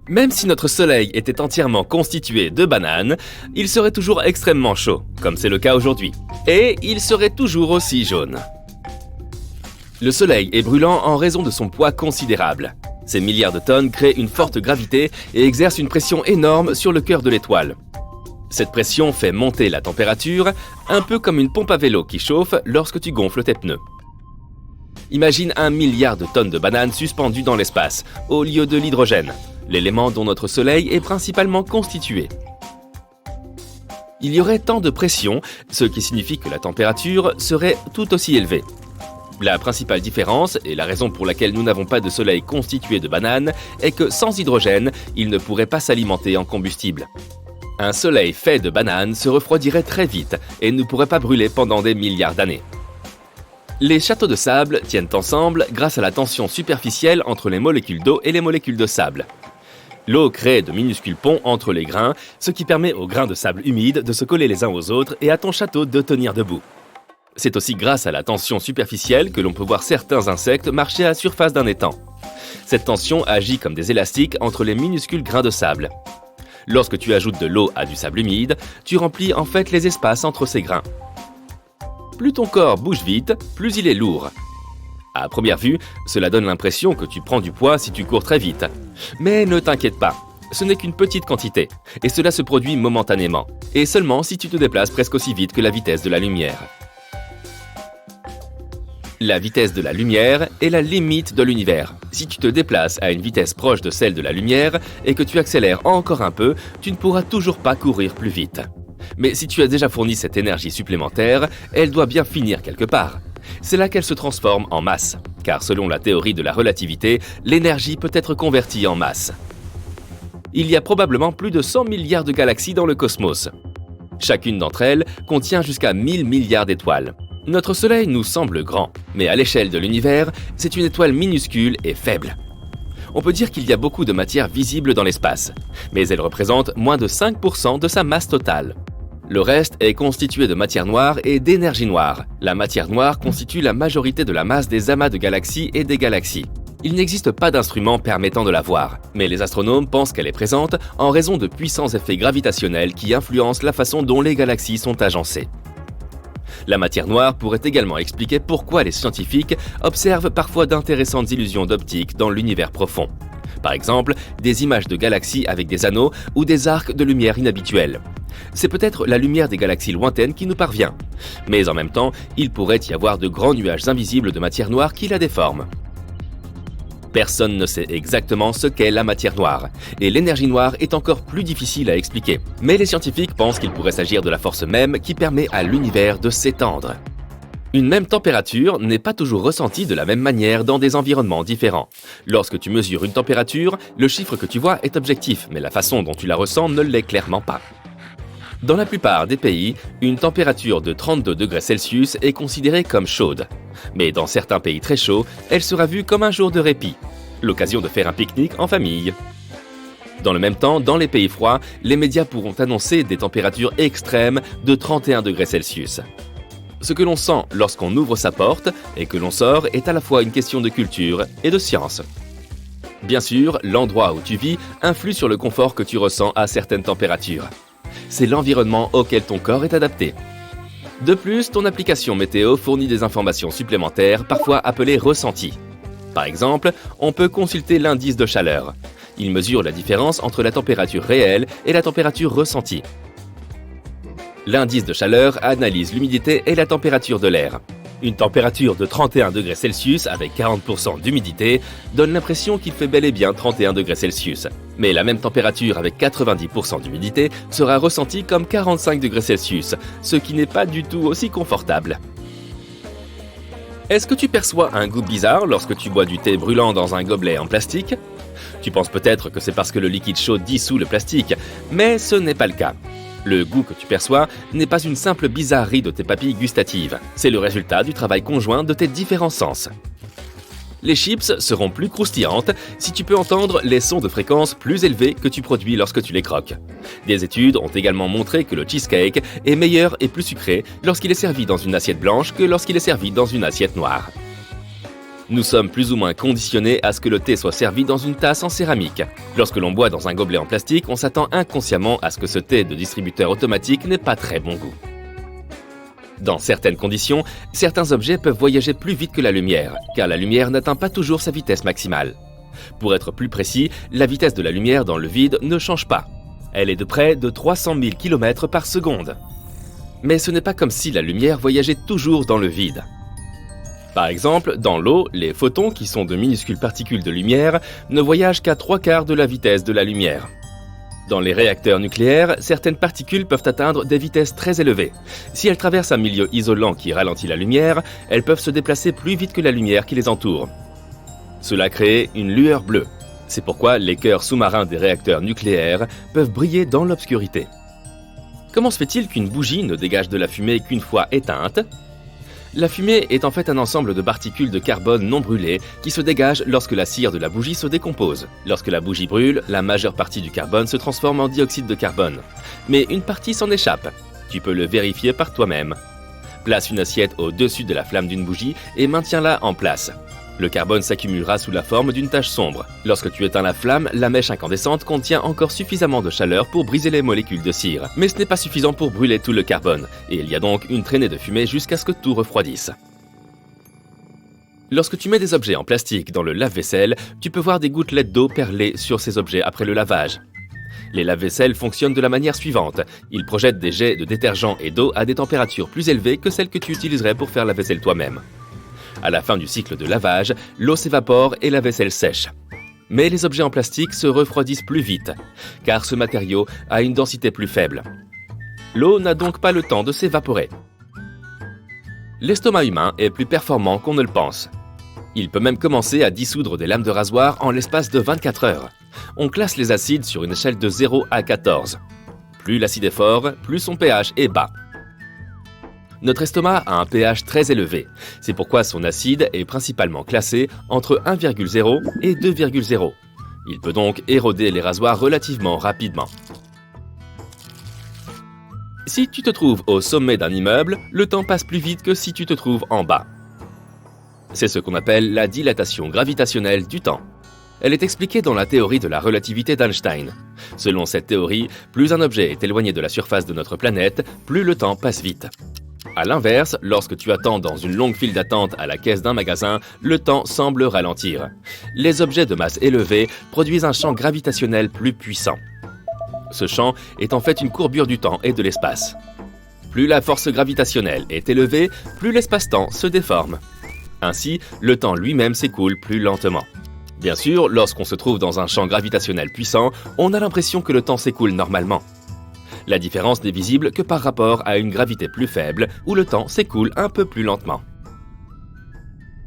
Même si notre soleil était entièrement constitué de bananes, il serait toujours extrêmement chaud, comme c'est le cas aujourd'hui. Et il serait toujours aussi jaune. Le soleil est brûlant en raison de son poids considérable. Ces milliards de tonnes créent une forte gravité et exercent une pression énorme sur le cœur de l'étoile. Cette pression fait monter la température, un peu comme une pompe à vélo qui chauffe lorsque tu gonfles tes pneus. Imagine 1 milliard de tonnes de bananes suspendues dans l'espace, au lieu de l'hydrogène, l'élément dont notre Soleil est principalement constitué. Il y aurait tant de pression, ce qui signifie que la température serait tout aussi élevée. La principale différence, et la raison pour laquelle nous n'avons pas de Soleil constitué de bananes, est que sans hydrogène, il ne pourrait pas s'alimenter en combustible. Un Soleil fait de bananes se refroidirait très vite et ne pourrait pas brûler pendant des milliards d'années. Les châteaux de sable tiennent ensemble grâce à la tension superficielle entre les molécules d'eau et les molécules de sable. L'eau crée de minuscules ponts entre les grains, ce qui permet aux grains de sable humides de se coller les uns aux autres et à ton château de tenir debout. C'est aussi grâce à la tension superficielle que l'on peut voir certains insectes marcher à la surface d'un étang. Cette tension agit comme des élastiques entre les minuscules grains de sable. Lorsque tu ajoutes de l'eau à du sable humide, tu remplis en fait les espaces entre ces grains. Plus ton corps bouge vite, plus il est lourd. À première vue, cela donne l'impression que tu prends du poids si tu cours très vite. Mais ne t'inquiète pas, ce n'est qu'une petite quantité, et cela se produit momentanément, et seulement si tu te déplaces presque aussi vite que la vitesse de la lumière. La vitesse de la lumière est la limite de l'univers. Si tu te déplaces à une vitesse proche de celle de la lumière et que tu accélères encore un peu, tu ne pourras toujours pas courir plus vite. Mais si tu as déjà fourni cette énergie supplémentaire, elle doit bien finir quelque part. C'est là qu'elle se transforme en masse, car selon la théorie de la relativité, l'énergie peut être convertie en masse. Il y a probablement plus de 100 milliards de galaxies dans le cosmos. Chacune d'entre elles contient jusqu'à 1000 milliards d'étoiles. Notre Soleil nous semble grand, mais à l'échelle de l'univers, c'est une étoile minuscule et faible. On peut dire qu'il y a beaucoup de matière visible dans l'espace, mais elle représente moins de 5% de sa masse totale. Le reste est constitué de matière noire et d'énergie noire. La matière noire constitue la majorité de la masse des amas de galaxies et des galaxies. Il n'existe pas d'instrument permettant de la voir, mais les astronomes pensent qu'elle est présente en raison de puissants effets gravitationnels qui influencent la façon dont les galaxies sont agencées. La matière noire pourrait également expliquer pourquoi les scientifiques observent parfois d'intéressantes illusions d'optique dans l'univers profond. Par exemple, des images de galaxies avec des anneaux ou des arcs de lumière inhabituels. C'est peut-être la lumière des galaxies lointaines qui nous parvient. Mais en même temps, il pourrait y avoir de grands nuages invisibles de matière noire qui la déforment. Personne ne sait exactement ce qu'est la matière noire, et l'énergie noire est encore plus difficile à expliquer. Mais les scientifiques pensent qu'il pourrait s'agir de la force même qui permet à l'univers de s'étendre. Une même température n'est pas toujours ressentie de la même manière dans des environnements différents. Lorsque tu mesures une température, le chiffre que tu vois est objectif, mais la façon dont tu la ressens ne l'est clairement pas. Dans la plupart des pays, une température de 32 degrés Celsius est considérée comme chaude. Mais dans certains pays très chauds, elle sera vue comme un jour de répit, l'occasion de faire un pique-nique en famille. Dans le même temps, dans les pays froids, les médias pourront annoncer des températures extrêmes de 31 degrés Celsius. Ce que l'on sent lorsqu'on ouvre sa porte et que l'on sort est à la fois une question de culture et de science. Bien sûr, l'endroit où tu vis influe sur le confort que tu ressens à certaines températures. C'est l'environnement auquel ton corps est adapté. De plus, ton application météo fournit des informations supplémentaires, parfois appelées ressentis. Par exemple, on peut consulter l'indice de chaleur. Il mesure la différence entre la température réelle et la température ressentie. L'indice de chaleur analyse l'humidité et la température de l'air. Une température de 31 degrés Celsius avec 40% d'humidité donne l'impression qu'il fait bel et bien 31 degrés Celsius. Mais la même température avec 90% d'humidité sera ressentie comme 45 degrés Celsius, ce qui n'est pas du tout aussi confortable. Est-ce que tu perçois un goût bizarre lorsque tu bois du thé brûlant dans un gobelet en plastique ? Tu penses peut-être que c'est parce que le liquide chaud dissout le plastique, mais ce n'est pas le cas. Le goût que tu perçois n'est pas une simple bizarrerie de tes papilles gustatives. C'est le résultat du travail conjoint de tes différents sens. Les chips seront plus croustillantes si tu peux entendre les sons de fréquence plus élevés que tu produis lorsque tu les croques. Des études ont également montré que le cheesecake est meilleur et plus sucré lorsqu'il est servi dans une assiette blanche que lorsqu'il est servi dans une assiette noire. Nous sommes plus ou moins conditionnés à ce que le thé soit servi dans une tasse en céramique. Lorsque l'on boit dans un gobelet en plastique, on s'attend inconsciemment à ce que ce thé de distributeur automatique n'ait pas très bon goût. Dans certaines conditions, certains objets peuvent voyager plus vite que la lumière, car la lumière n'atteint pas toujours sa vitesse maximale. Pour être plus précis, la vitesse de la lumière dans le vide ne change pas. Elle est de près de 300 000 km par seconde. Mais ce n'est pas comme si la lumière voyageait toujours dans le vide. Par exemple, dans l'eau, les photons, qui sont de minuscules particules de lumière, ne voyagent qu'à 3/4 de la vitesse de la lumière. Dans les réacteurs nucléaires, certaines particules peuvent atteindre des vitesses très élevées. Si elles traversent un milieu isolant qui ralentit la lumière, elles peuvent se déplacer plus vite que la lumière qui les entoure. Cela crée une lueur bleue. C'est pourquoi les cœurs sous-marins des réacteurs nucléaires peuvent briller dans l'obscurité. Comment se fait-il qu'une bougie ne dégage de la fumée qu'une fois éteinte ? La fumée est en fait un ensemble de particules de carbone non brûlées qui se dégagent lorsque la cire de la bougie se décompose. Lorsque la bougie brûle, la majeure partie du carbone se transforme en dioxyde de carbone. Mais une partie s'en échappe. Tu peux le vérifier par toi-même. Place une assiette au-dessus de la flamme d'une bougie et maintiens-la en place. Le carbone s'accumulera sous la forme d'une tache sombre. Lorsque tu éteins la flamme, la mèche incandescente contient encore suffisamment de chaleur pour briser les molécules de cire. Mais ce n'est pas suffisant pour brûler tout le carbone, et il y a donc une traînée de fumée jusqu'à ce que tout refroidisse. Lorsque tu mets des objets en plastique dans le lave-vaisselle, tu peux voir des gouttelettes d'eau perler sur ces objets après le lavage. Les lave-vaisselles fonctionnent de la manière suivante. Ils projettent des jets de détergent et d'eau à des températures plus élevées que celles que tu utiliserais pour faire la vaisselle toi-même. À la fin du cycle de lavage, l'eau s'évapore et la vaisselle sèche. Mais les objets en plastique se refroidissent plus vite, car ce matériau a une densité plus faible. L'eau n'a donc pas le temps de s'évaporer. L'estomac humain est plus performant qu'on ne le pense. Il peut même commencer à dissoudre des lames de rasoir en l'espace de 24 heures. On classe les acides sur une échelle de 0 à 14. Plus l'acide est fort, plus son pH est bas. Notre estomac a un pH très élevé. C'est pourquoi son acide est principalement classé entre 1,0 et 2,0. Il peut donc éroder les rasoirs relativement rapidement. Si tu te trouves au sommet d'un immeuble, le temps passe plus vite que si tu te trouves en bas. C'est ce qu'on appelle la dilatation gravitationnelle du temps. Elle est expliquée dans la théorie de la relativité d'Einstein. Selon cette théorie, plus un objet est éloigné de la surface de notre planète, plus le temps passe vite. A l'inverse, lorsque tu attends dans une longue file d'attente à la caisse d'un magasin, le temps semble ralentir. Les objets de masse élevée produisent un champ gravitationnel plus puissant. Ce champ est en fait une courbure du temps et de l'espace. Plus la force gravitationnelle est élevée, plus l'espace-temps se déforme. Ainsi, le temps lui-même s'écoule plus lentement. Bien sûr, lorsqu'on se trouve dans un champ gravitationnel puissant, on a l'impression que le temps s'écoule normalement. La différence n'est visible que par rapport à une gravité plus faible, où le temps s'écoule un peu plus lentement.